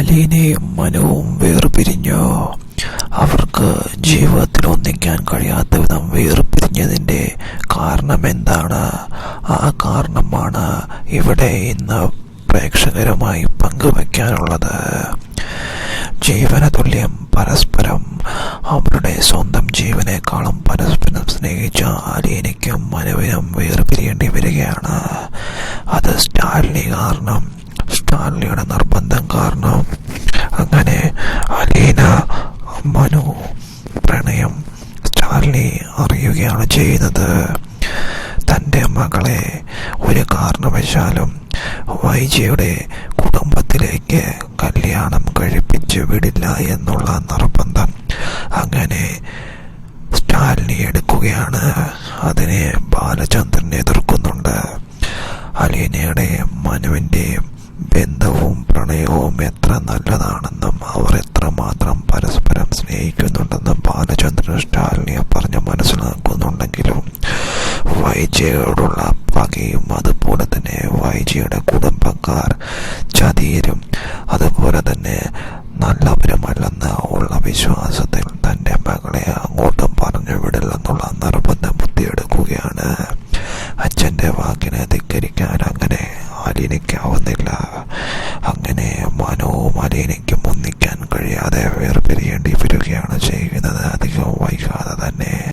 അലീനയും മനുവും വേർപിരിഞ്ഞു. അവർക്ക് ജീവിതത്തിൽ ഒന്നിക്കാൻ കഴിയാത്ത വിധം വേർപിരിഞ്ഞതിൻ്റെ കാരണം എന്താണ്? ആ കാരണമാണ് ഇവിടെ ഇന്ന് പ്രേക്ഷകരുമായി പങ്കുവയ്ക്കാനുള്ളത്. ജീവന തുല്യം പരസ്പരം അവരുടെ സ്വന്തം ജീവനേക്കാളും പരസ്പരം സ്നേഹിച്ച അലീനയ്ക്കും മനുവിനും വേർപിരിയേണ്ടി വരികയാണ്. അത് സ്റ്റാലിനിയുടെ നിർബന്ധം കാരണം. അങ്ങനെ അലീന മനു പ്രണയം സ്റ്റാലിനി അറിയുകയാണ് ചെയ്യുന്നത്. തൻ്റെ മകളെ ഒരു കാരണവശാലും വൈജയുടെ കുടുംബത്തിലേക്ക് കല്യാണം കഴിപ്പിച്ച് വിടില്ല എന്നുള്ള നിർബന്ധം അങ്ങനെ സ്റ്റാലിനി എടുക്കുകയാണ്. അതിനെ ബാലചന്ദ്രൻ എതിർക്കുന്നുണ്ട്. അലീനയുടെയും മനുവിൻ്റെയും ബന്ധവും പ്രണയവും എത്ര നല്ലതാണെന്നും അവർ എത്രമാത്രം പരസ്പരം സ്നേഹിക്കുന്നുണ്ടെന്നും ബാലചന്ദ്രൻ സ്റ്റാലിനിയെ പറഞ്ഞ് മനസ്സിലാക്കുന്നുണ്ടെങ്കിലും വൈജയോടുള്ള പകയും അതുപോലെ തന്നെ വൈജയുടെ കുടുംബക്കാർ ചതിയരും അതുപോലെ തന്നെ നല്ലവരുമല്ലെന്ന് ഉള്ള വിശ്വാസത്തിൽ തൻ്റെ മകളെ അങ്ങോട്ടും പറഞ്ഞു വിടില്ലെന്നുള്ള നിർബന്ധ ബുദ്ധി എടുക്കുകയാണ്. അച്ഛൻ്റെ വാക്കിനെ ധിക്കരിക്കാൻ അങ്ങനെ അലീനയ്ക്കാവുന്നില്ല. അങ്ങനെ മനുവും അലീനയ്ക്കും ഒന്നിക്കാൻ കഴിയാതെ വേർപിരിയേണ്ടി വരികയാണ് ചെയ്യുന്നത്. അധികം വൈകാതെ തന്നെ